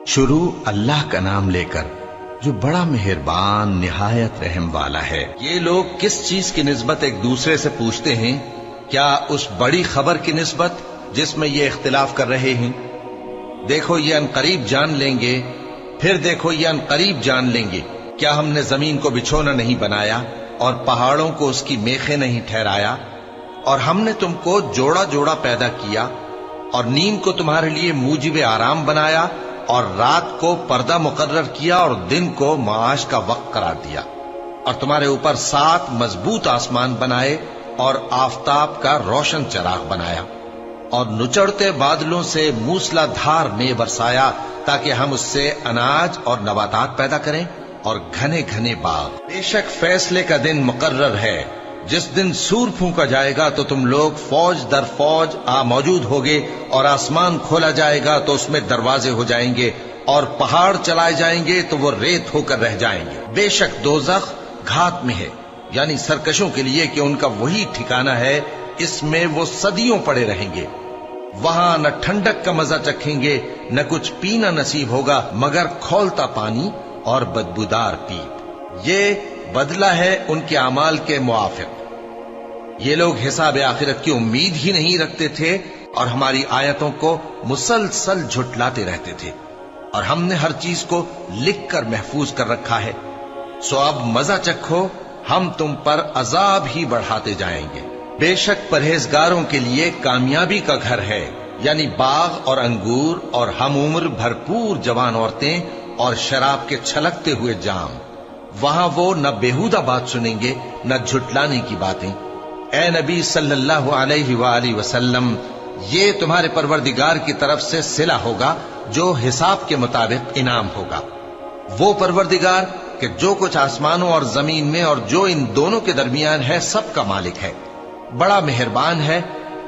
شروع اللہ کا نام لے کر جو بڑا مہربان نہایت رحم والا ہے۔ یہ لوگ کس چیز کی نسبت ایک دوسرے سے پوچھتے ہیں؟ کیا اس بڑی خبر کی نسبت جس میں یہ اختلاف کر رہے ہیں؟ دیکھو یہ انقریب جان لیں گے، پھر دیکھو یہ انقریب جان لیں گے۔ کیا ہم نے زمین کو بچھونا نہیں بنایا اور پہاڑوں کو اس کی میخیں نہیں ٹھہرایا؟ اور ہم نے تم کو جوڑا جوڑا پیدا کیا اور نیند کو تمہارے لیے موجب آرام بنایا اور رات کو پردہ مقرر کیا اور دن کو معاش کا وقت قرار دیا، اور تمہارے اوپر 7 مضبوط آسمان بنائے اور آفتاب کا روشن چراغ بنایا، اور نچڑتے بادلوں سے موسلا دھار میں برسایا تاکہ ہم اس سے اناج اور نباتات پیدا کریں اور گھنے گھنے باغ۔ بے شک فیصلے کا دن مقرر ہے، جس دن سور پھونکا جائے گا تو تم لوگ فوج در فوج موجود ہوگے، اور آسمان کھولا جائے گا تو اس میں دروازے ہو جائیں گے، اور پہاڑ چلائے جائیں گے تو وہ ریت ہو کر رہ جائیں گے۔ بے شک دوزخ گھات میں ہے، یعنی سرکشوں کے لیے کہ ان کا وہی ٹھکانہ ہے، اس میں وہ صدیوں پڑے رہیں گے۔ وہاں نہ ٹھنڈک کا مزہ چکھیں گے، نہ کچھ پینا نصیب ہوگا مگر کھولتا پانی اور بدبودار پیپ۔ یہ بدلہ ہے ان کے اعمال کے موافق۔ یہ لوگ حساب آخرت کی امید ہی نہیں رکھتے تھے اور ہماری آیتوں کو مسلسل جھٹلاتے رہتے تھے، اور ہم نے ہر چیز کو لکھ کر محفوظ کر رکھا ہے۔ سو اب مزہ چکھو، ہم تم پر عذاب ہی بڑھاتے جائیں گے۔ بے شک پرہیزگاروں کے لیے کامیابی کا گھر ہے، یعنی باغ اور انگور اور ہم عمر بھرپور جوان عورتیں اور شراب کے چھلکتے ہوئے جام۔ وہاں وہ نہ بیہودہ بات سنیں گے نہ جھٹلانے کی باتیں۔ اے نبی صلی اللہ علیہ وآلہ وسلم، یہ تمہارے پروردگار کی طرف سے صلہ ہوگا جو حساب کے مطابق انعام ہوگا۔ وہ پروردگار کہ جو کچھ آسمانوں اور زمین میں اور جو ان دونوں کے درمیان ہے سب کا مالک ہے، بڑا مہربان ہے،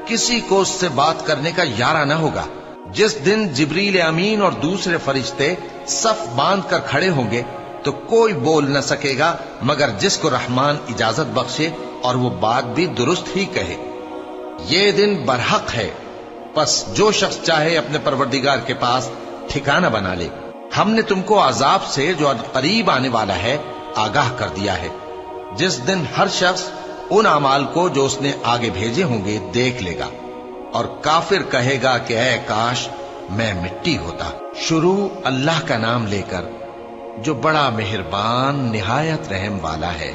کسی کو اس سے بات کرنے کا یارہ نہ ہوگا۔ جس دن جبریل امین اور دوسرے فرشتے صف باندھ کر کھڑے ہوں گے تو کوئی بول نہ سکے گا مگر جس کو رحمان اجازت بخشے اور وہ بات بھی درست ہی کہے۔ یہ دن برحق ہے، پس جو شخص چاہے اپنے پروردگار کے پاس ٹھکانہ بنا لے۔ ہم نے تم کو عذاب سے جو قریب آنے والا ہے آگاہ کر دیا ہے، جس دن ہر شخص ان اعمال کو جو اس نے آگے بھیجے ہوں گے دیکھ لے گا، اور کافر کہے گا کہ اے کاش میں مٹی ہوتا۔ شروع اللہ کا نام لے کر جو بڑا مہربان نہایت رحم والا ہے۔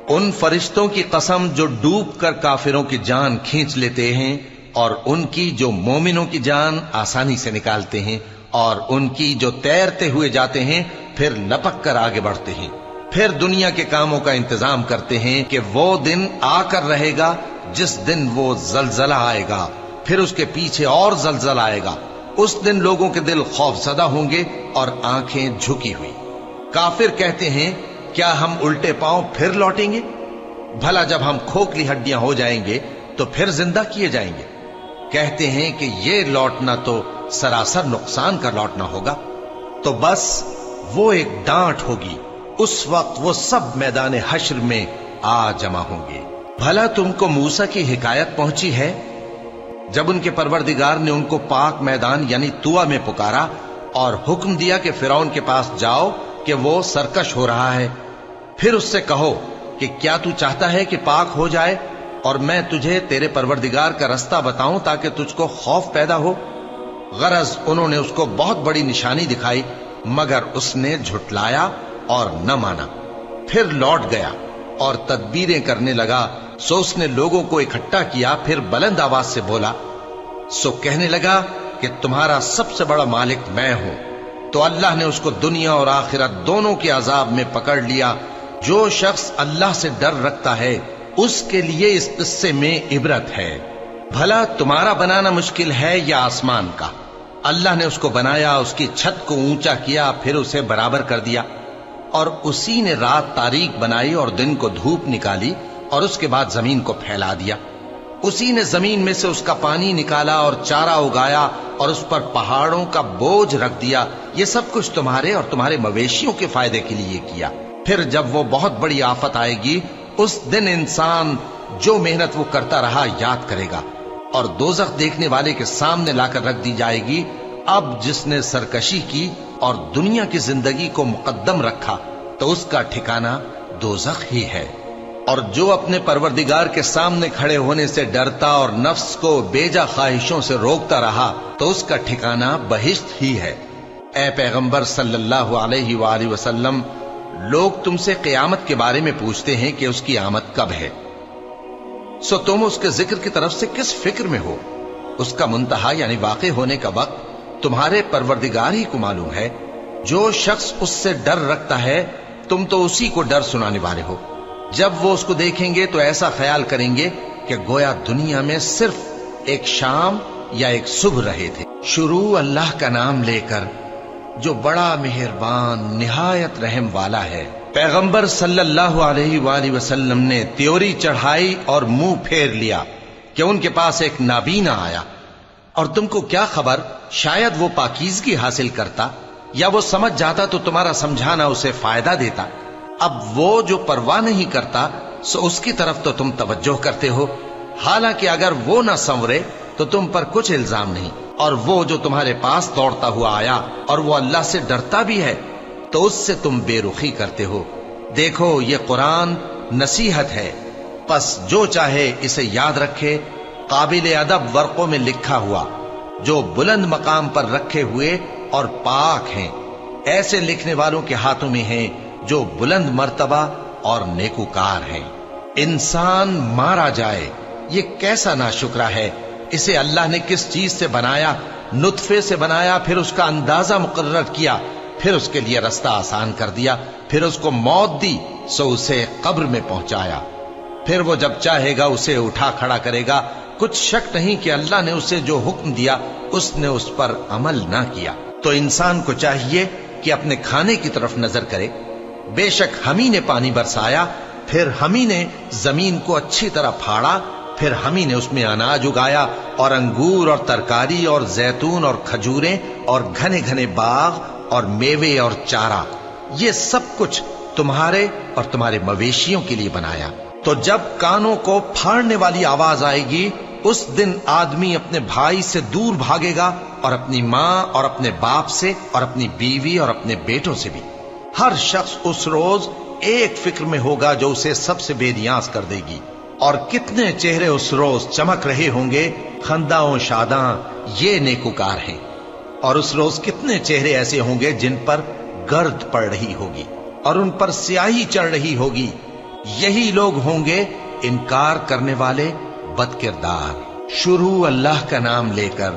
ان فرشتوں کی قسم جو ڈوب کر کافروں کی جان کھینچ لیتے ہیں، اور ان کی جو مومنوں کی جان آسانی سے نکالتے ہیں، اور ان کی جو تیرتے ہوئے جاتے ہیں پھر لپک کر آگے بڑھتے ہیں، پھر دنیا کے کاموں کا انتظام کرتے ہیں کہ وہ دن آ کر رہے گا جس دن وہ زلزلہ آئے گا، پھر اس کے پیچھے اور زلزلہ آئے گا۔ اس دن لوگوں کے دل خوف زدہ ہوں گے اور آنکھیں جھکی ہوئی۔ کافر کہتے ہیں کیا ہم الٹے پاؤں پھر لوٹیں گے؟ بھلا جب ہم کھوکھلی ہڈیاں ہو جائیں گے تو پھر زندہ کیے جائیں گے؟ کہتے ہیں کہ یہ لوٹنا تو سراسر نقصان کا لوٹنا ہوگا۔ تو بس وہ ایک ڈانٹ ہوگی، اس وقت وہ سب میدان حشر میں آ جمع ہوں گے۔ بھلا تم کو موسیٰ کی حکایت پہنچی ہے جب ان کے پروردگار نے ان کو پاک میدان یعنی طوٰ میں پکارا اور حکم دیا کہ فرعون کے پاس جاؤ کہ وہ سرکش ہو رہا ہے، پھر اس سے کہو کہ کیا تو چاہتا ہے کہ پاک ہو جائے اور میں تجھے تیرے پروردگار کا رستہ بتاؤں تاکہ تجھ کو خوف پیدا ہو؟ غرض انہوں نے اس کو بہت بڑی نشانی دکھائی مگر اس نے جھٹلایا اور نہ مانا، پھر لوٹ گیا اور تدبیریں کرنے لگا۔ سو اس نے لوگوں کو اکٹھا کیا، پھر بلند آواز سے بولا، سو کہنے لگا کہ تمہارا سب سے بڑا مالک میں ہوں۔ تو اللہ نے اس کو دنیا اور آخرت دونوں کے عذاب میں پکڑ لیا۔ جو شخص اللہ سے ڈر رکھتا ہے اس کے لیے اس قصے میں عبرت ہے۔ بھلا تمہارا بنانا مشکل ہے یا آسمان کا؟ اللہ نے اس کو بنایا، اس کی چھت کو اونچا کیا، پھر اسے برابر کر دیا، اور اسی نے رات تاریک بنائی اور دن کو دھوپ نکالی، اور اس کے بعد زمین کو پھیلا دیا۔ اسی نے زمین میں سے اس کا پانی نکالا اور چارہ اگایا اور اس پر پہاڑوں کا بوجھ رکھ دیا۔ یہ سب کچھ تمہارے اور تمہارے مویشیوں کے فائدے کے لیے کیا۔ پھر جب وہ بہت بڑی آفت آئے گی اس دن انسان جو محنت وہ کرتا رہا یاد کرے گا، اور دوزخ دیکھنے والے کے سامنے لا کر رکھ دی جائے گی۔ اب جس نے سرکشی کی اور دنیا کی زندگی کو مقدم رکھا تو اس کا ٹھکانہ دوزخ ہی ہے، اور جو اپنے پروردگار کے سامنے کھڑے ہونے سے ڈرتا اور نفس کو بیجا خواہشوں سے روکتا رہا تو اس کا ٹھکانہ بہشت ہی ہے۔ اے پیغمبر صلی اللہ علیہ وآلہ وسلم، لوگ تم سے قیامت کے بارے میں پوچھتے ہیں کہ اس کی آمد کب ہے، سو تم اس کے ذکر کی طرف سے کس فکر میں ہو؟ اس کا منتہا یعنی واقع ہونے کا وقت تمہارے پروردگار ہی کو معلوم ہے۔ جو شخص اس سے ڈر رکھتا ہے تم تو اسی کو ڈر سنانے والے ہو۔ جب وہ اس کو دیکھیں گے تو ایسا خیال کریں گے کہ گویا دنیا میں صرف ایک شام یا ایک صبح رہے تھے۔ شروع اللہ کا نام لے کر جو بڑا مہربان نہایت رحم والا ہے۔ پیغمبر صلی اللہ علیہ وآلہ وسلم نے تیوری چڑھائی اور منہ پھیر لیا کہ ان کے پاس ایک نابینا آیا، اور تم کو کیا خبر، شاید وہ پاکیزگی حاصل کرتا یا وہ سمجھ جاتا تو تمہارا سمجھانا اسے فائدہ دیتا۔ اب وہ جو پرواہ نہیں کرتا سو اس کی طرف تو تم توجہ کرتے ہو، حالانکہ اگر وہ نہ سنورے تو تم پر کچھ الزام نہیں، اور وہ جو تمہارے پاس دوڑتا ہوا آیا اور وہ اللہ سے ڈرتا بھی ہے تو اس سے تم بے رخی کرتے ہو۔ دیکھو یہ قرآن نصیحت ہے، پس جو چاہے اسے یاد رکھے۔ قابل ادب ورقوں میں لکھا ہوا، جو بلند مقام پر رکھے ہوئے اور پاک ہیں، ایسے لکھنے والوں کے ہاتھوں میں ہیں جو بلند مرتبہ اور نیکوکار ہیں۔ انسان مارا جائے، یہ کیسا ناشکرا ہے۔ اسے اللہ نے کس چیز سے بنایا؟ نطفے سے بنایا، پھر اس کا اندازہ مقرر کیا، پھر اس کے لیے رستہ آسان کر دیا، پھر اس کو موت دی سو اسے قبر میں پہنچایا، پھر وہ جب چاہے گا اسے اٹھا کھڑا کرے گا۔ کچھ شک نہیں کہ اللہ نے اسے جو حکم دیا اس نے اس پر عمل نہ کیا۔ تو انسان کو چاہیے کہ اپنے کھانے کی طرف نظر کرے۔ بے شک ہم ہی نے پانی برسایا، پھر ہم ہی نے زمین کو اچھی طرح پھاڑا، پھر ہم ہی نے اس میں اناج اگایا اور انگور اور ترکاری اور زیتون اور کھجوریں اور گھنے گھنے باغ اور میوے اور چارہ، یہ سب کچھ تمہارے اور تمہارے مویشیوں کے لیے بنایا۔ تو جب کانوں کو پھاڑنے والی آواز آئے گی اس دن آدمی اپنے بھائی سے دور بھاگے گا، اور اپنی ماں اور اپنے باپ سے اور اپنی بیوی اور اپنے بیٹوں سے بھی۔ ہر شخص اس روز ایک فکر میں ہوگا جو اسے سب سے بے نیاز کر دے گی۔ اور کتنے چہرے اس روز چمک رہے ہوں گے، خنداں و شاداں، یہ نیکوکار ہیں۔ اور اس روز کتنے چہرے ایسے ہوں گے جن پر گرد پڑ رہی ہوگی اور ان پر سیاہی چڑھ رہی ہوگی، یہی لوگ ہوں گے انکار کرنے والے بد کردار۔ شروع اللہ کا نام لے کر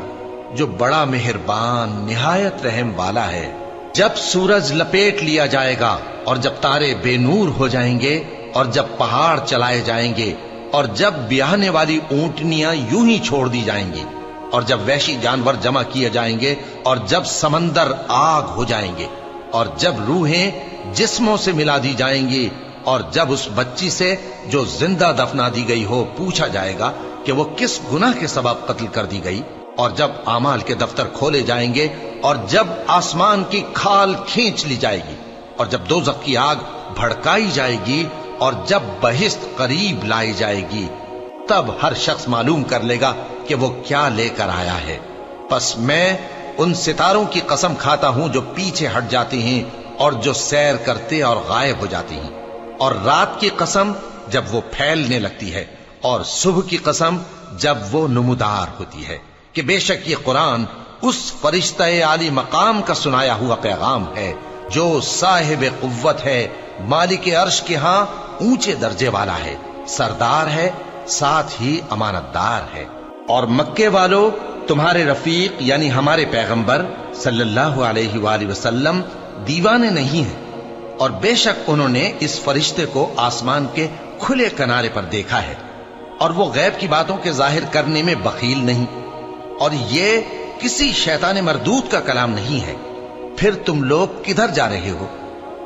جو بڑا مہربان نہایت رحم والا ہے۔ جب سورج لپیٹ لیا جائے گا اور جب تارے بے نور ہو جائیں گے اور جب پہاڑ چلائے جائیں گے اور جب بیاہنے والی اونٹنیاں یوں ہی چھوڑ دی جائیں گی اور جب وحشی جانور جمع کیے جائیں گے اور جب سمندر آگ ہو جائیں گے اور جب روحیں جسموں سے ملا دی جائیں گی اور جب اس بچی سے جو زندہ دفنا دی گئی ہو پوچھا جائے گا کہ وہ کس گناہ کے سبب قتل کر دی گئی، اور جب اعمال کے دفتر کھولے جائیں گے اور جب آسمان کی کھال کھینچ لی جائے گی اور جب دوزخ کی آگ بھڑکائی جائے گی اور جب بہشت قریب لائی جائے گی، تب ہر شخص معلوم کر لے گا کہ وہ کیا لے کر آیا ہے۔ پس میں ان ستاروں کی قسم کھاتا ہوں جو پیچھے ہٹ جاتی ہیں اور جو سیر کرتے اور غائب ہو جاتی ہیں، اور رات کی قسم جب وہ پھیلنے لگتی ہے، اور صبح کی قسم جب وہ نمودار ہوتی ہے، کہ بے شک یہ قرآن اس فرشتہ عالی مقام کا سنایا ہوا پیغام ہے جو صاحب قوت ہے، مالک عرش کے ہاں اونچے درجے والا ہے، سردار ہے، ساتھ ہی امانت دار ہے۔ اور مکے والو، تمہارے رفیق یعنی ہمارے پیغمبر صلی اللہ علیہ وآلہ وسلم دیوانے نہیں ہیں، اور بے شک انہوں نے اس فرشتے کو آسمان کے کھلے کنارے پر دیکھا ہے، اور وہ غیب کی باتوں کے ظاہر کرنے میں بخیل نہیں، اور یہ کسی شیطان مردود کا کلام نہیں ہے۔ پھر تم لوگ کدھر جا رہے ہو؟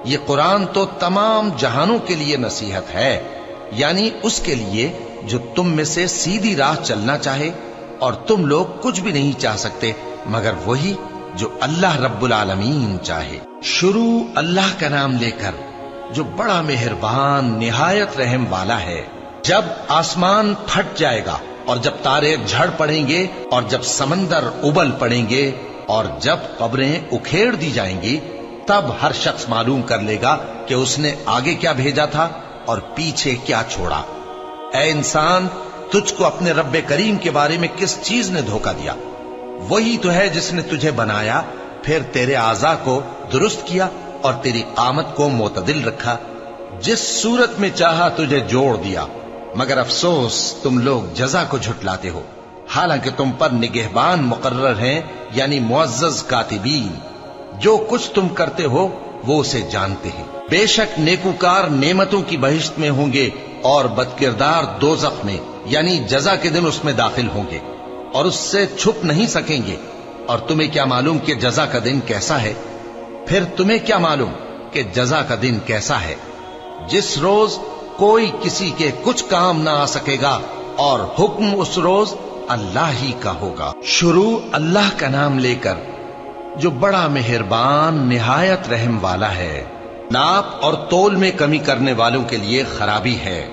یہ قرآن تو تمام جہانوں کے لیے نصیحت ہے، یعنی اس کے لیے جو تم میں سے سیدھی راہ چلنا چاہے، اور تم لوگ کچھ بھی نہیں چاہ سکتے مگر وہی جو اللہ رب العالمین چاہے۔ شروع اللہ کا نام لے کر جو بڑا مہربان نہایت رحم والا ہے۔ جب آسمان پھٹ جائے گا اور جب تارے جھڑ پڑیں گے اور جب سمندر ابل پڑیں گے اور جب قبریں اکھیڑ دی جائیں گی تب ہر شخص معلوم کر لے گا کہ اس نے آگے کیا بھیجا تھا اور پیچھے کیا چھوڑا۔ اے انسان، تجھ کو اپنے رب کریم کے بارے میں کس چیز نے دھوکہ دیا؟ وہی تو ہے جس نے تجھے بنایا، پھر تیرے اعضاء کو درست کیا اور تیری قامت کو معتدل رکھا، جس صورت میں چاہا تجھے جوڑ دیا، مگر افسوس تم لوگ جزا کو جھٹلاتے ہو، حالانکہ تم پر نگہبان مقرر ہیں، یعنی معزز کاتبین، جو کچھ تم کرتے ہو وہ اسے جانتے ہیں۔ بے شک نیکوکار نعمتوں کی بہشت میں ہوں گے اور بدکردار دوزخ میں، یعنی جزا کے دن اس میں داخل ہوں گے اور اس سے چھپ نہیں سکیں گے۔ اور تمہیں کیا معلوم کہ جزا کا دن کیسا ہے؟ پھر تمہیں کیا معلوم کہ جزا کا دن کیسا ہے؟ جس روز کوئی کسی کے کچھ کام نہ آ سکے گا اور حکم اس روز اللہ ہی کا ہوگا۔ شروع اللہ کا نام لے کر جو بڑا مہربان نہایت رحم والا ہے۔ ناپ اور تول میں کمی کرنے والوں کے لیے خرابی ہے،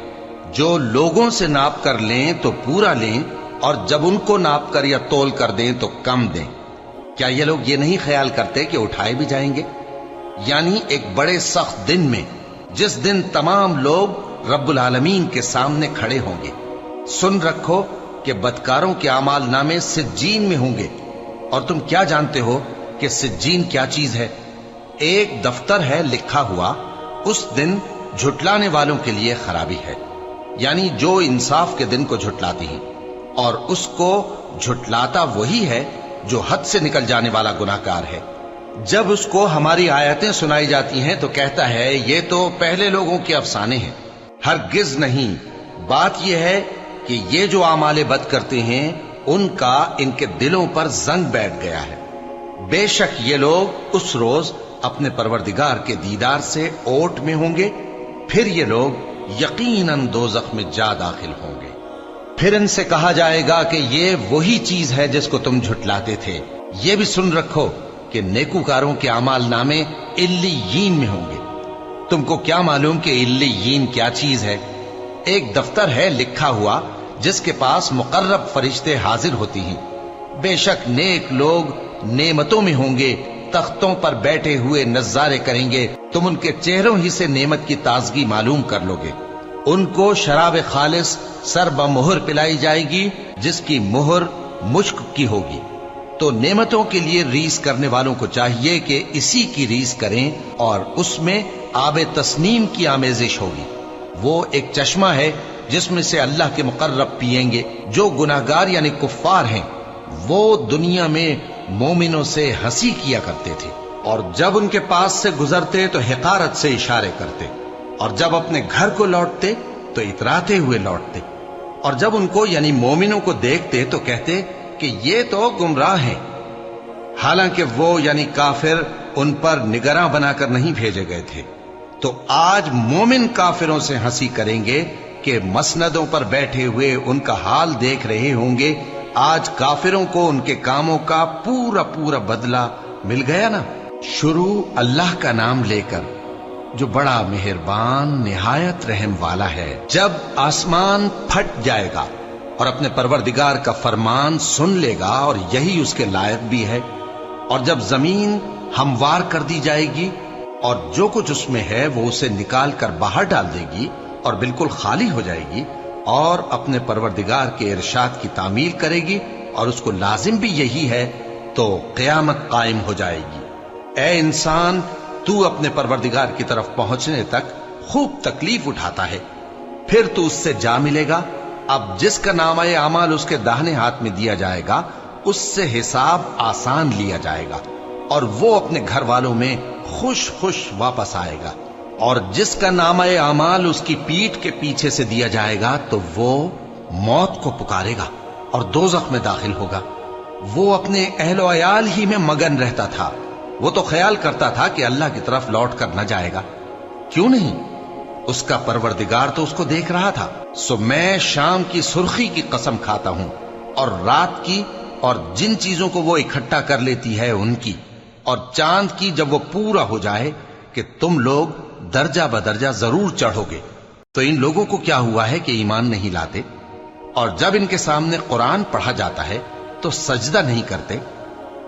جو لوگوں سے ناپ کر لیں تو پورا لیں اور جب ان کو ناپ کر یا تول کر دیں تو کم دیں۔ کیا یہ لوگ یہ نہیں خیال کرتے کہ اٹھائے بھی جائیں گے؟ یعنی ایک بڑے سخت دن میں، جس دن تمام لوگ رب العالمین کے سامنے کھڑے ہوں گے۔ سن رکھو کہ بدکاروں کے اعمال نامے سجین میں ہوں گے، اور تم کیا جانتے ہو کہ سجین کیا چیز ہے؟ ایک دفتر ہے لکھا ہوا، اس دن جھٹلانے والوں کے لیے خرابی ہے، یعنی جو انصاف کے دن کو جھٹلاتے ہیں، اور اس کو جھٹلاتا وہی ہے جو حد سے نکل جانے والا گناہگار ہے۔ جب اس کو ہماری آیتیں سنائی جاتی ہیں تو کہتا ہے یہ تو پہلے لوگوں کے افسانے ہیں۔ ہرگز نہیں، بات یہ ہے کہ یہ جو اعمال بد کرتے ہیں ان کا ان کے دلوں پر زنگ بیٹھ گیا ہے۔ بے شک یہ لوگ اس روز اپنے پروردگار کے دیدار سے اوٹ میں ہوں گے، پھر یہ لوگ یقیناً دوزخ میں جا داخل ہوں گے۔ پھر ان سے کہا جائے گا کہ یہ وہی چیز ہے جس کو تم جھٹلاتے تھے۔ یہ بھی سن رکھو کہ نیکوکاروں کے اعمال نامے علیین میں ہوں گے۔ تم کو کیا معلوم کہ علیین کیا چیز ہے؟ ایک دفتر ہے لکھا ہوا جس کے پاس مقرب فرشتے حاضر ہوتی ہیں۔ بے شک نیک لوگ نعمتوں میں ہوں گے، تختوں پر بیٹھے ہوئے نظارے کریں گے، تم ان کے چہروں ہی سے نعمت کی تازگی معلوم کر لو گے۔ ان کو شراب خالص سر بمہر پلائی جائے گی جس کی مہر مشک کی ہوگی۔ تو نعمتوں کے لیے ریس کرنے والوں کو چاہیے کہ اسی کی ریس کریں، اور اس میں آب تسنیم کی آمیزش ہوگی۔ وہ ایک چشمہ ہے جس میں سے اللہ کے مقرب پیئیں گے۔ جو گناہگار یعنی کفار ہیں وہ دنیا میں مومنوں سے ہنسی کیا کرتے تھے، اور جب ان کے پاس سے گزرتے تو حقارت سے اشارے کرتے، اور جب اپنے گھر کو لوٹتے تو اتراتے ہوئے لوٹتے، اور جب ان کو یعنی مومنوں کو دیکھتے تو کہتے کہ یہ تو گمراہ ہیں، حالانکہ وہ یعنی کافر ان پر نگراں بنا کر نہیں بھیجے گئے تھے۔ تو آج مومن کافروں سے ہنسی کریں گے کہ مسندوں پر بیٹھے ہوئے ان کا حال دیکھ رہے ہوں گے۔ آج کافروں کو ان کے کاموں کا پورا پورا بدلہ مل گیا نا۔ شروع اللہ کا نام لے کر جو بڑا مہربان نہایت رحم والا ہے۔ جب آسمان پھٹ جائے گا اور اپنے پروردگار کا فرمان سن لے گا، اور یہی اس کے لائق بھی ہے، اور جب زمین ہموار کر دی جائے گی اور جو کچھ اس میں ہے وہ اسے نکال کر باہر ڈال دے گی اور بالکل خالی ہو جائے گی، اور اپنے پروردگار کے ارشاد کی تعمیل کرے گی، اور اس کو لازم بھی یہی ہے، تو قیامت قائم ہو جائے گی۔ اے انسان، تو اپنے پروردگار کی طرف پہنچنے تک خوب تکلیف اٹھاتا ہے، پھر تو اس سے جا ملے گا۔ اب جس کا نامہ اعمال اس کے داہنے ہاتھ میں دیا جائے گا اس سے حساب آسان لیا جائے گا، اور وہ اپنے گھر والوں میں خوش خوش واپس آئے گا۔ اور جس کا نامہ اعمال اس کی پیٹھ کے پیچھے سے دیا جائے گا تو وہ موت کو پکارے گا اور دوزخ میں داخل ہوگا۔ وہ اپنے اہل و عیال ہی میں مگن رہتا تھا، وہ تو خیال کرتا تھا کہ اللہ کی طرف لوٹ کر نہ جائے گا، کیوں نہیں؟ اس کا پروردگار تو اس کو دیکھ رہا تھا۔ سو میں شام کی سرخی کی قسم کھاتا ہوں، اور رات کی، اور جن چیزوں کو وہ اکٹھا کر لیتی ہے ان کی، اور چاند کی جب وہ پورا ہو جائے، کہ تم لوگ درجہ بدرجہ ضرور چڑھو گے۔ تو ان لوگوں کو کیا ہوا ہے کہ ایمان نہیں لاتے؟ اور جب ان کے سامنے قرآن پڑھا جاتا ہے تو سجدہ نہیں کرتے؟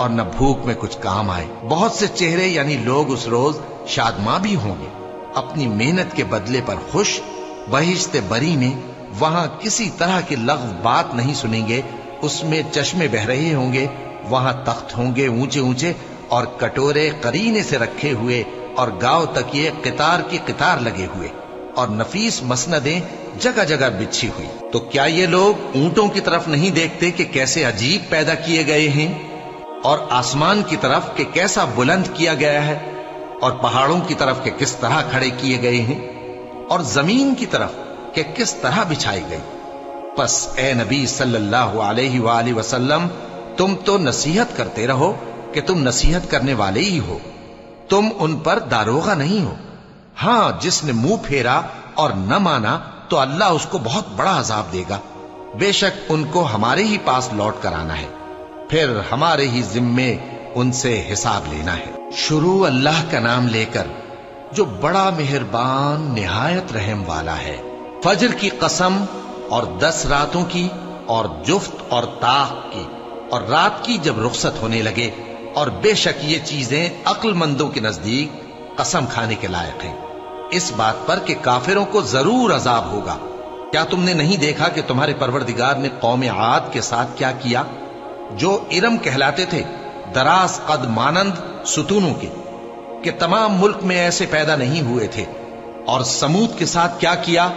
اور نہ بھوک میں کچھ کام آئے۔ بہت سے چہرے یعنی لوگ اس روز شادماں بھی ہوں گے، اپنی محنت کے بدلے پر خوش، بہشت بری میں وہاں کسی طرح کی لغو بات نہیں سنیں گے، اس میں چشمے بہ رہے ہوں گے، وہاں تخت ہوں گے اونچے اونچے اور کٹورے قرینے سے رکھے ہوئے اور گاؤ تک یہ قطار کی قطار لگے ہوئے اور نفیس مسندیں جگہ جگہ بچھی ہوئی۔ تو کیا یہ لوگ اونٹوں کی طرف نہیں دیکھتے کہ کیسے عجیب پیدا کیے گئے ہیں، اور آسمان کی طرف کہ کیسا بلند کیا گیا ہے، اور پہاڑوں کی طرف کہ کس طرح کھڑے کیے گئے ہیں، اور زمین کی طرف کہ کس طرح بچھائی گئی؟ پس اے نبی صلی اللہ علیہ وآلہ وسلم، تم تو نصیحت کرتے رہو کہ تم نصیحت کرنے والے ہی ہو، تم ان پر داروغہ نہیں ہو۔ ہاں، جس نے منہ پھیرا اور نہ مانا تو اللہ اس کو بہت بڑا عذاب دے گا، بے شک ان کو ہمارے ہی پاس لوٹ کر آنا ہے، پھر ہمارے ہی ذمے ان سے حساب لینا ہے۔ شروع اللہ کا نام لے کر جو بڑا مہربان نہایت رحم والا ہے۔ فجر کی قسم اور 10 راتوں کی اور جفت اور طاق کی اور رات کی جب رخصت ہونے لگے، اور بے شک یہ چیزیں عقل مندوں کے نزدیک قسم کھانے کے لائق ہیں، اس بات پر کہ کافروں کو ضرور عذاب ہوگا۔ کیا تم نے نہیں دیکھا کہ تمہارے پروردگار نے قوم عاد کے ساتھ کیا کیا، جو ارم کہلاتے تھے، دراز قد مانند ستونوں کے، کہ تمام ملک میں ایسے پیدا نہیں ہوئے تھے؟ اور سمود کے ساتھ کیا کیا،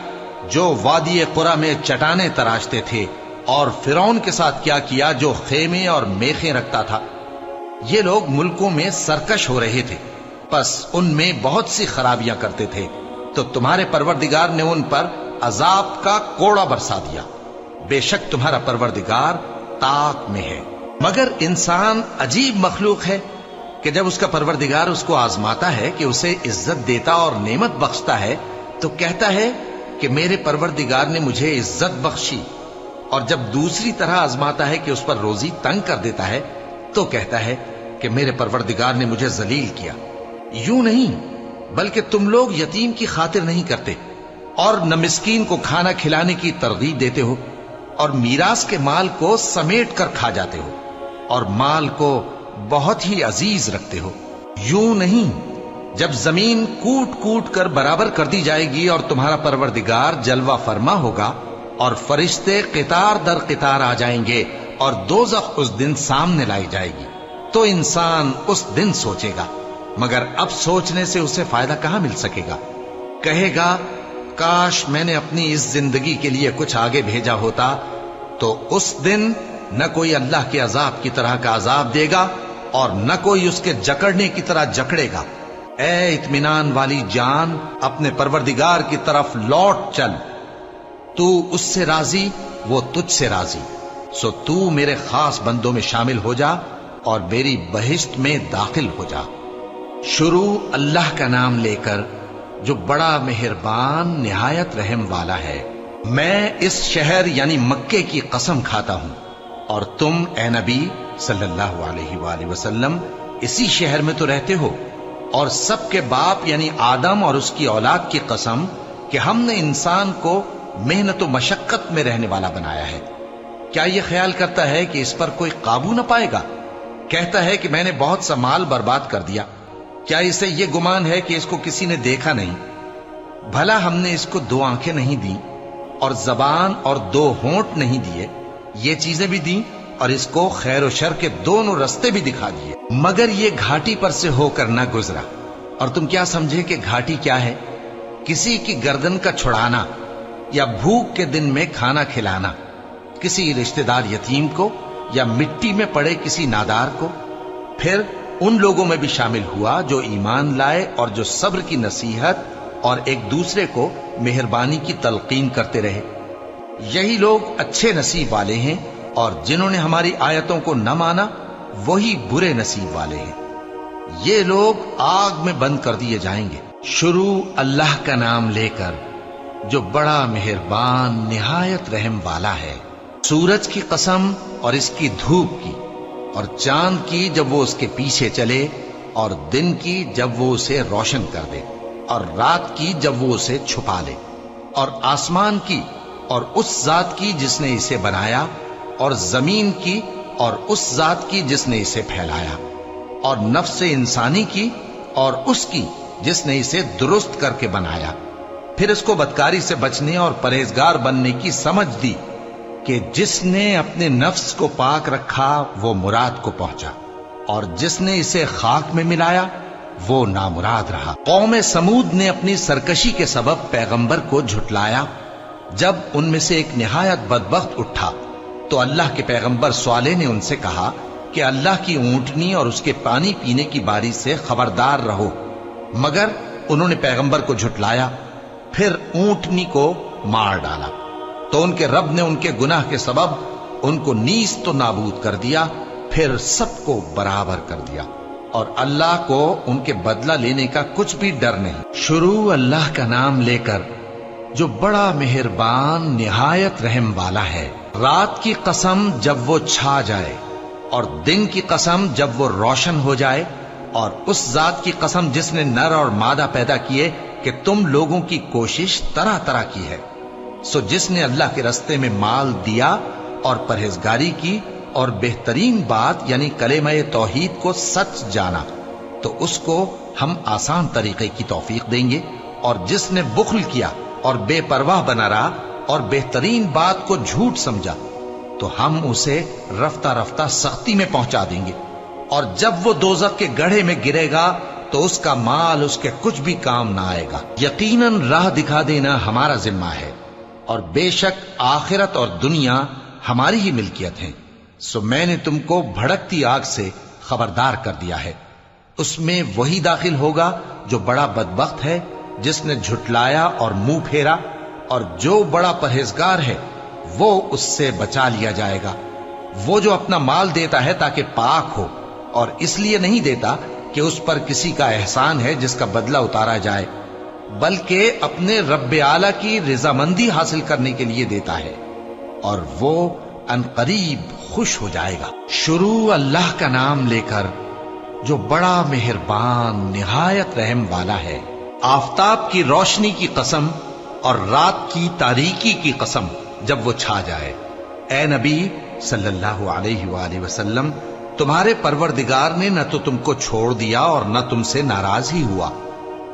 جو وادی قرا میں چٹانیں تراشتے تھے؟ اور فرعون کے ساتھ کیا کیا، جو خیمے اور میخیں رکھتا تھا؟ یہ لوگ ملکوں میں سرکش ہو رہے تھے، پس ان میں بہت سی خرابیاں کرتے تھے، تو تمہارے پروردگار نے ان پر عذاب کا کوڑا برسا دیا۔ بے شک تمہارا پروردگار طاق میں ہے۔ مگر انسان عجیب مخلوق ہے کہ جب اس کا پروردگار اس کو آزماتا ہے کہ اسے عزت دیتا اور نعمت بخشتا ہے تو کہتا ہے کہ میرے پروردگار نے مجھے عزت بخشی، اور جب دوسری طرح آزماتا ہے کہ اس پر روزی تنگ کر دیتا ہے تو کہتا ہے کہ میرے پروردگار نے مجھے ذلیل کیا۔ یوں نہیں، بلکہ تم لوگ یتیم کی خاطر نہیں کرتے اور نہ مسکین کو کھانا کھلانے کی ترغیب دیتے ہو، اور میراث کے مال کو سمیٹ کر کھا جاتے ہو، اور مال کو بہت ہی عزیز رکھتے ہو۔ یوں نہیں، جب زمین کوٹ کوٹ کر برابر کر دی جائے گی اور تمہارا پروردگار جلوہ فرما ہوگا اور فرشتے قطار در قطار آ جائیں گے اور دوزخ اس دن سامنے لائی جائے گی، تو انسان اس دن سوچے گا، مگر اب سوچنے سے اسے فائدہ کہاں مل سکے گا؟ کہے گا کاش میں نے اپنی اس زندگی کے لیے کچھ آگے بھیجا ہوتا، تو اس دن نہ کوئی اللہ کے عذاب کی طرح کا عذاب دے گا اور نہ کوئی اس کے جکڑنے کی طرح جکڑے گا۔ اے اطمینان والی جان، اپنے پروردگار کی طرف لوٹ چل، تو اس سے راضی، وہ تجھ سے راضی، سو تو میرے خاص بندوں میں شامل ہو جا اور میری بہشت میں داخل ہو جا۔ شروع اللہ کا نام لے کر جو بڑا مہربان نہایت رحم والا ہے۔ میں اس شہر یعنی مکے کی قسم کھاتا ہوں، اور تم اے نبی صلی اللہ علیہ وآلہ وسلم اسی شہر میں تو رہتے ہو، اور سب کے باپ یعنی آدم اور اس کی اولاد کی قسم کہ ہم نے انسان کو محنت و مشقت میں رہنے والا بنایا ہے۔ کیا یہ خیال کرتا ہے کہ اس پر کوئی قابو نہ پائے گا؟ کہتا ہے کہ میں نے بہت سا مال برباد کر دیا۔ کیا اسے یہ گمان ہے کہ اس کو کسی نے دیکھا نہیں؟ بھلا ہم نے اس کو 2 آنکھیں نہیں دیں اور زبان اور 2 ہونٹ نہیں دیے؟ یہ چیزیں بھی دیں اور اس کو خیر و شر کے دونوں رستے بھی دکھا دیے، مگر یہ گھاٹی پر سے ہو کر نہ گزرا۔ اور تم کیا سمجھے کہ گھاٹی کیا ہے؟ کسی کی گردن کا چھڑانا، یا بھوک کے دن میں کھانا کھلانا، کسی رشتہ دار یتیم کو، یا مٹی میں پڑے کسی نادار کو۔ پھر ان لوگوں میں بھی شامل ہوا جو ایمان لائے اور جو صبر کی نصیحت اور ایک دوسرے کو مہربانی کی تلقین کرتے رہے۔ یہی لوگ اچھے نصیب والے ہیں، اور جنہوں نے ہماری آیتوں کو نہ مانا وہی برے نصیب والے ہیں۔ یہ لوگ آگ میں بند کر دیے جائیں گے۔ شروع اللہ کا نام لے کر جو بڑا مہربان نہایت رحم والا ہے۔ سورج کی قسم اور اس کی دھوپ کی، اور چاند کی جب وہ اس کے پیچھے چلے، اور دن کی جب وہ اسے روشن کر دے، اور رات کی جب وہ اسے چھپا لے، اور آسمان کی اور اس ذات کی جس نے اسے بنایا، اور زمین کی اور اس ذات کی جس نے اسے پھیلایا، اور نفس انسانی کی اور اس کی جس نے اسے درست کر کے بنایا، پھر اس کو بدکاری سے بچنے اور پرہیزگار بننے کی سمجھ دی کہ جس نے اپنے نفس کو پاک رکھا وہ مراد کو پہنچا، اور جس نے اسے خاک میں ملایا وہ نامراد رہا۔ قوم سمود نے اپنی سرکشی کے سبب پیغمبر کو جھٹلایا۔ جب ان میں سے ایک نہایت بدبخت اٹھا تو اللہ کے پیغمبر صالح نے ان سے کہا کہ اللہ کی اونٹنی اور اس کے پانی پینے کی باری سے خبردار رہو، مگر انہوں نے پیغمبر کو جھٹلایا، پھر اونٹنی کو مار ڈالا تو ان کے رب نے ان کے گناہ کے سبب ان کو نیست و نابود کر دیا، پھر سب کو برابر کر دیا، اور اللہ کو ان کے بدلہ لینے کا کچھ بھی ڈر نہیں۔ شروع اللہ کا نام لے کر جو بڑا مہربان نہایت رحم والا ہے۔ رات کی قسم جب وہ چھا جائے، اور دن کی قسم جب وہ روشن ہو جائے، اور اس ذات کی قسم جس نے نر اور مادہ پیدا کیے کہ تم لوگوں کی کوشش طرح طرح کی ہے۔ سو جس نے اللہ کے رستے میں مال دیا اور پرہیزگاری کی اور بہترین بات یعنی کلمہ توحید کو سچ جانا، تو اس کو ہم آسان طریقے کی توفیق دیں گے، اور جس نے بخل کیا اور بے پرواہ بنا رہا اور بہترین بات کو جھوٹ سمجھا، تو ہم اسے رفتہ رفتہ سختی میں پہنچا دیں گے، اور جب وہ دوزخ کے گڑھے میں گرے گا تو اس کا مال اس کے کچھ بھی کام نہ آئے گا۔ یقیناً راہ دکھا دینا ہمارا ذمہ ہے، اور بے شک آخرت اور دنیا ہماری ہی ملکیت ہیں۔ سو میں نے تم کو بھڑکتی آگ سے خبردار کر دیا ہے، اس میں وہی داخل ہوگا جو بڑا بدبخت ہے، جس نے جھٹلایا اور منہ پھیرا، اور جو بڑا پرہیزگار ہے وہ اس سے بچا لیا جائے گا۔ وہ جو اپنا مال دیتا ہے تاکہ پاک ہو، اور اس لیے نہیں دیتا کہ اس پر کسی کا احسان ہے جس کا بدلہ اتارا جائے، بلکہ اپنے رب اعلیٰ کی رضامندی حاصل کرنے کے لیے دیتا ہے، اور وہ ان قریب خوش ہو جائے گا۔ شروع اللہ کا نام لے کر جو بڑا مہربان نہایت رحم والا ہے۔ آفتاب کی روشنی کی قسم اور رات کی تاریکی کی قسم جب وہ چھا جائے۔ اے نبی صلی اللہ علیہ وآلہ وسلم، تمہارے پروردگار نے نہ تو تم کو چھوڑ دیا اور نہ تم سے ناراض ہی ہوا،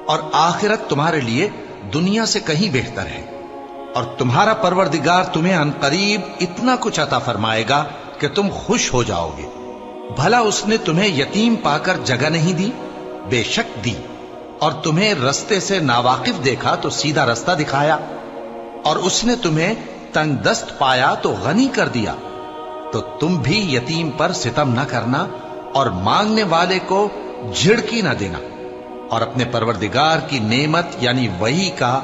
اور آخرت تمہارے لیے دنیا سے کہیں بہتر ہے، اور تمہارا پروردگار تمہیں عنقریب اتنا کچھ عطا فرمائے گا کہ تم خوش ہو جاؤ گے۔ بھلا اس نے تمہیں یتیم پا کر جگہ نہیں دی؟ بے شک دی، اور تمہیں رستے سے ناواقف دیکھا تو سیدھا رستہ دکھایا، اور اس نے تمہیں تنگ دست پایا تو غنی کر دیا۔ تو تم بھی یتیم پر ستم نہ کرنا، اور مانگنے والے کو جھڑکی نہ دینا، اور اپنے پروردگار کی نعمت یعنی وحی کا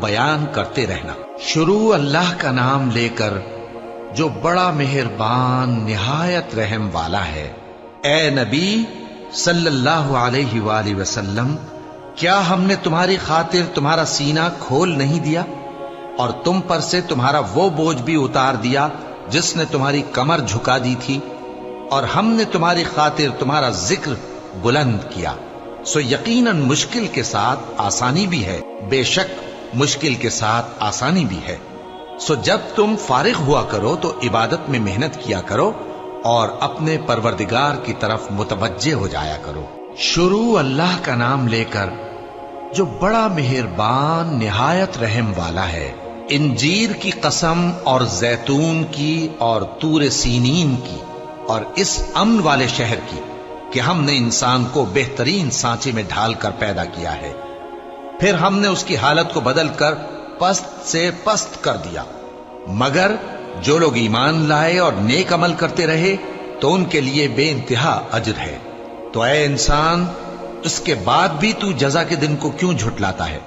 بیان کرتے رہنا۔ شروع اللہ کا نام لے کر جو بڑا مہربان نہایت رحم والا ہے۔ اے نبی صلی اللہ علیہ وآلہ وسلم، کیا ہم نے تمہاری خاطر تمہارا سینہ کھول نہیں دیا، اور تم پر سے تمہارا وہ بوجھ بھی اتار دیا جس نے تمہاری کمر جھکا دی تھی، اور ہم نے تمہاری خاطر تمہارا ذکر بلند کیا۔ سو یقیناً مشکل کے ساتھ آسانی بھی ہے، بے شک مشکل کے ساتھ آسانی بھی ہے۔ سو جب تم فارغ ہوا کرو تو عبادت میں محنت کیا کرو، اور اپنے پروردگار کی طرف متوجہ ہو جایا کرو۔ شروع اللہ کا نام لے کر جو بڑا مہربان نہایت رحم والا ہے۔ انجیر کی قسم اور زیتون کی اور طور سینین کی اور اس امن والے شہر کی کہ ہم نے انسان کو بہترین سانچے میں ڈھال کر پیدا کیا ہے، پھر ہم نے اس کی حالت کو بدل کر پست سے پست کر دیا، مگر جو لوگ ایمان لائے اور نیک عمل کرتے رہے تو ان کے لیے بے انتہا اجر ہے۔ تو اے انسان، اس کے بعد بھی تو جزا کے دن کو کیوں جھٹلاتا ہے؟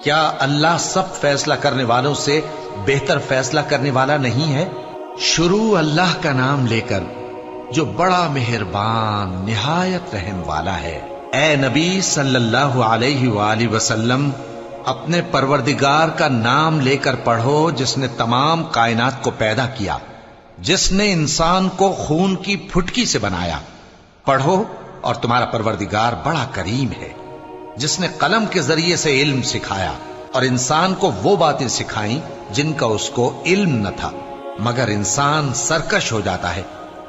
کیا اللہ سب فیصلہ کرنے والوں سے بہتر فیصلہ کرنے والا نہیں ہے؟ شروع اللہ کا نام لے کر جو بڑا مہربان نہایت رحم والا ہے۔ اے نبی صلی اللہ علیہ وآلہ وسلم، اپنے پروردگار کا نام لے کر پڑھو جس نے تمام کائنات کو پیدا کیا، جس نے انسان کو خون کی پھٹکی سے بنایا۔ پڑھو، اور تمہارا پروردگار بڑا کریم ہے، جس نے قلم کے ذریعے سے علم سکھایا اور انسان کو وہ باتیں سکھائیں جن کا اس کو علم نہ تھا، مگر انسان سرکش ہو جاتا ہے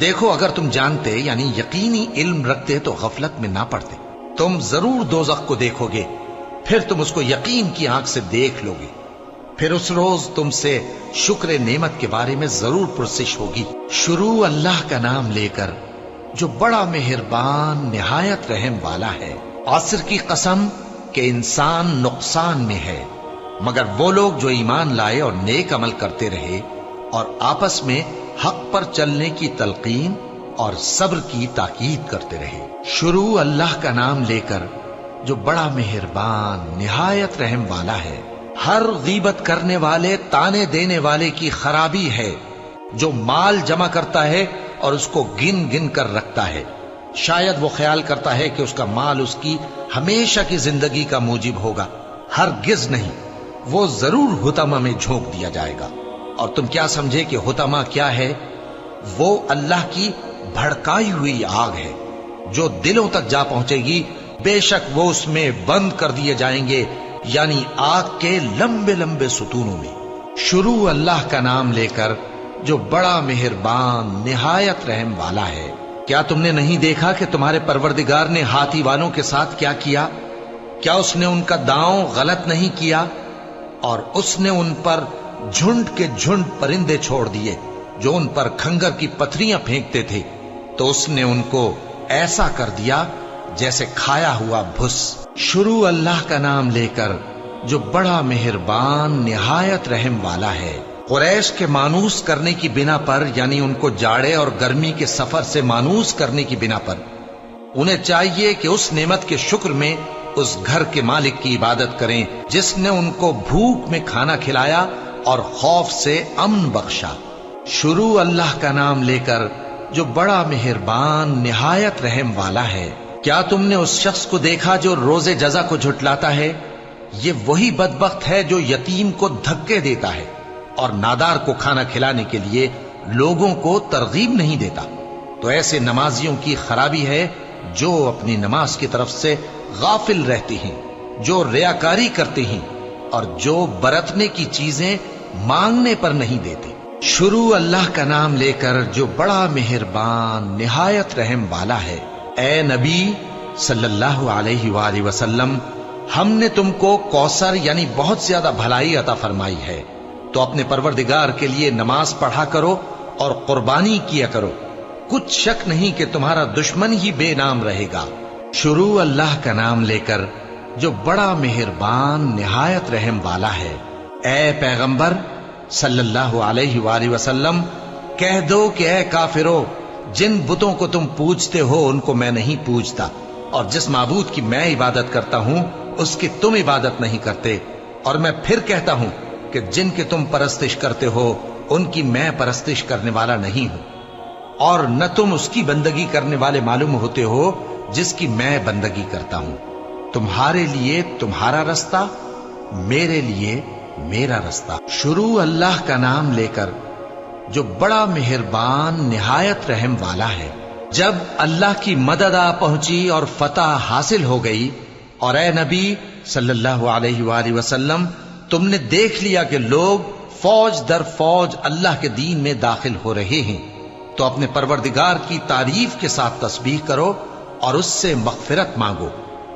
دیکھو اگر تم جانتے یعنی یقینی علم رکھتے تو غفلت میں نہ پڑتے. تم ضرور دوزخ کو دیکھو گے، پھر تم اس کو یقین کی آنکھ سے دیکھ لو گے. پھر اس روز تم سے شکر نعمت کے بارے میں ضرور پرسش ہوگی. شروع اللہ کا نام لے کر جو بڑا مہربان نہایت رحم والا ہے. عصر کی قسم کہ انسان نقصان میں ہے مگر وہ لوگ جو ایمان لائے اور نیک عمل کرتے رہے اور آپس میں حق پر چلنے کی تلقین اور صبر کی تاکید کرتے رہے. شروع اللہ کا نام لے کر جو بڑا مہربان نہایت رحم والا ہے. ہر غیبت کرنے والے تانے دینے والے کی خرابی ہے جو مال جمع کرتا ہے اور اس کو گن گن کر رکھتا ہے. شاید وہ خیال کرتا ہے کہ اس کا مال اس کی ہمیشہ کی زندگی کا موجب ہوگا. ہرگز نہیں، وہ ضرور حطمہ میں جھونک دیا جائے گا. اور تم کیا سمجھے کہ حطمہ کیا ہے؟ وہ اللہ کی بھڑکائی ہوئی آگ ہے جو دلوں تک جا پہنچے گی. بے شک وہ اس میں بند کر دیے جائیں گے، یعنی آگ کے لمبے لمبے ستونوں میں. شروع اللہ کا نام لے کر جو بڑا مہربان نہایت رحم والا ہے. کیا تم نے نہیں دیکھا کہ تمہارے پروردگار نے ہاتھی والوں کے ساتھ کیا کیا؟ کیا اس نے ان کا داؤں غلط نہیں کیا؟ اور اس نے ان پر جھنڈ کے جھنڈ پرندے چھوڑ دیے جو ان پر کھنگر کی پتھریاں پھینکتے تھے، تو اس نے ان کو ایسا کر دیا جیسے کھایا ہوا بھس. شروع اللہ کا نام لے کر جو بڑا مہربان نہایت رحم والا ہے. قریش کے مانوس کرنے کی بنا پر یعنی ان کو جاڑے اور گرمی کے سفر سے مانوس کرنے کی بنا پر انہیں چاہیے کہ اس نعمت کے شکر میں اس گھر کے مالک کی عبادت کریں جس نے ان کو بھوک میں کھانا کھلایا اور خوف سے امن بخشا. شروع اللہ کا نام لے کر جو بڑا مہربان نہایت رحم والا ہے. کیا تم نے اس شخص کو دیکھا جو روز جزا کو جھٹلاتا ہے؟ یہ وہی بدبخت ہے جو یتیم کو دھکے دیتا ہے اور نادار کو کھانا کھلانے کے لیے لوگوں کو ترغیب نہیں دیتا. تو ایسے نمازیوں کی خرابی ہے جو اپنی نماز کی طرف سے غافل رہتے ہیں، جو ریاکاری کرتے ہیں اور جو برتنے کی چیزیں مانگنے پر نہیں دیتے. شروع اللہ کا نام لے کر جو بڑا مہربان نہایت رحم والا ہے. اے نبی صلی اللہ علیہ وآلہ وسلم، ہم نے تم کو کوثر یعنی بہت زیادہ بھلائی عطا فرمائی ہے، تو اپنے پروردگار کے لیے نماز پڑھا کرو اور قربانی کیا کرو. کچھ شک نہیں کہ تمہارا دشمن ہی بے نام رہے گا. شروع اللہ کا نام لے کر جو بڑا مہربان نہایت رحم والا ہے. اے پیغمبر صلی اللہ علیہ وآلہ وسلم، کہہ دو کہ اے کافرو، جن بتوں کو تم پوجتے ہو ان کو میں نہیں پوجتا، اور جس معبود کی میں عبادت کرتا ہوں اس کی تم عبادت نہیں کرتے. اور میں پھر کہتا ہوں کہ جن کی تم پرستش کرتے ہو ان کی میں پرستش کرنے والا نہیں ہوں، اور نہ تم اس کی بندگی کرنے والے معلوم ہوتے ہو جس کی میں بندگی کرتا ہوں. تمہارے لیے تمہارا رستہ، میرے لیے میرا رستہ. شروع اللہ کا نام لے کر جو بڑا مہربان نہایت رحم والا ہے. جب اللہ کی مدد آ پہنچی اور فتح حاصل ہو گئی، اور اے نبی صلی اللہ علیہ وآلہ وسلم، تم نے دیکھ لیا کہ لوگ فوج در فوج اللہ کے دین میں داخل ہو رہے ہیں، تو اپنے پروردگار کی تعریف کے ساتھ تسبیح کرو اور اس سے مغفرت مانگو،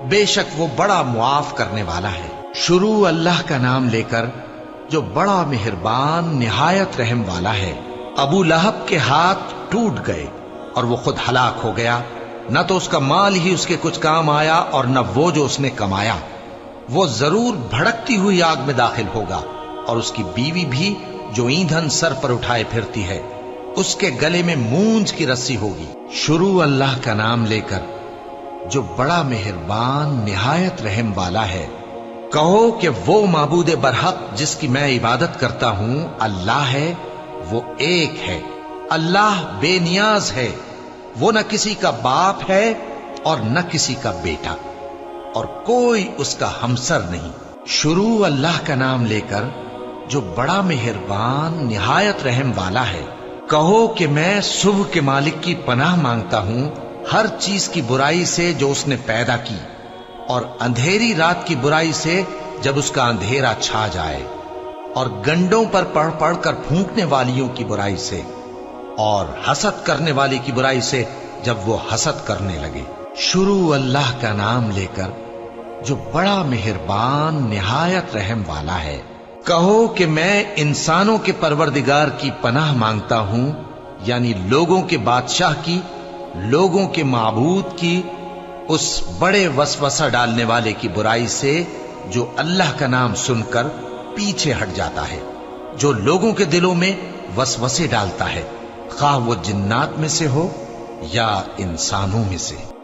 بے شک وہ بڑا معاف کرنے والا ہے. شروع اللہ کا نام لے کر جو بڑا مہربان نہایت رحم والا ہے. ابو لہب کے ہاتھ ٹوٹ گئے اور وہ خود ہلاک ہو گیا، نہ تو اس کا مال ہی اس کے کچھ کام آیا اور نہ وہ جو اس نے کمایا. وہ ضرور بھڑکتی ہوئی آگ میں داخل ہوگا، اور اس کی بیوی بھی جو ایندھن سر پر اٹھائے پھرتی ہے، اس کے گلے میں مونج کی رسی ہوگی. شروع اللہ کا نام لے کر جو بڑا مہربان نہایت رحم والا ہے. کہو کہ وہ معبود برحق جس کی میں عبادت کرتا ہوں اللہ ہے، وہ ایک ہے. اللہ بے نیاز ہے، وہ نہ کسی کا باپ ہے اور نہ کسی کا بیٹا، اور کوئی اس کا ہمسر نہیں. شروع اللہ کا نام لے کر جو بڑا مہربان نہایت رحم والا ہے. کہو کہ میں صبح کے مالک کی پناہ مانگتا ہوں ہر چیز کی برائی سے جو اس نے پیدا کی، اور اندھیری رات کی برائی سے جب اس کا اندھیرا چھا جائے، اور گنڈوں پر پڑھ پڑھ کر پھونکنے والیوں کی برائی سے، اور حسد کرنے والے کی برائی سے جب وہ حسد کرنے لگے۔ شروع اللہ کا نام لے کر جو بڑا مہربان نہایت رحم والا ہے۔ کہو کہ میں انسانوں کے پروردگار کی پناہ مانگتا ہوں، یعنی لوگوں کے بادشاہ کی، لوگوں کے معبود کی، اس بڑے وسوسہ ڈالنے والے کی برائی سے جو اللہ کا نام سن کر پیچھے ہٹ جاتا ہے، جو لوگوں کے دلوں میں وسوسے ڈالتا ہے، خواہ وہ جنات میں سے ہو یا انسانوں میں سے۔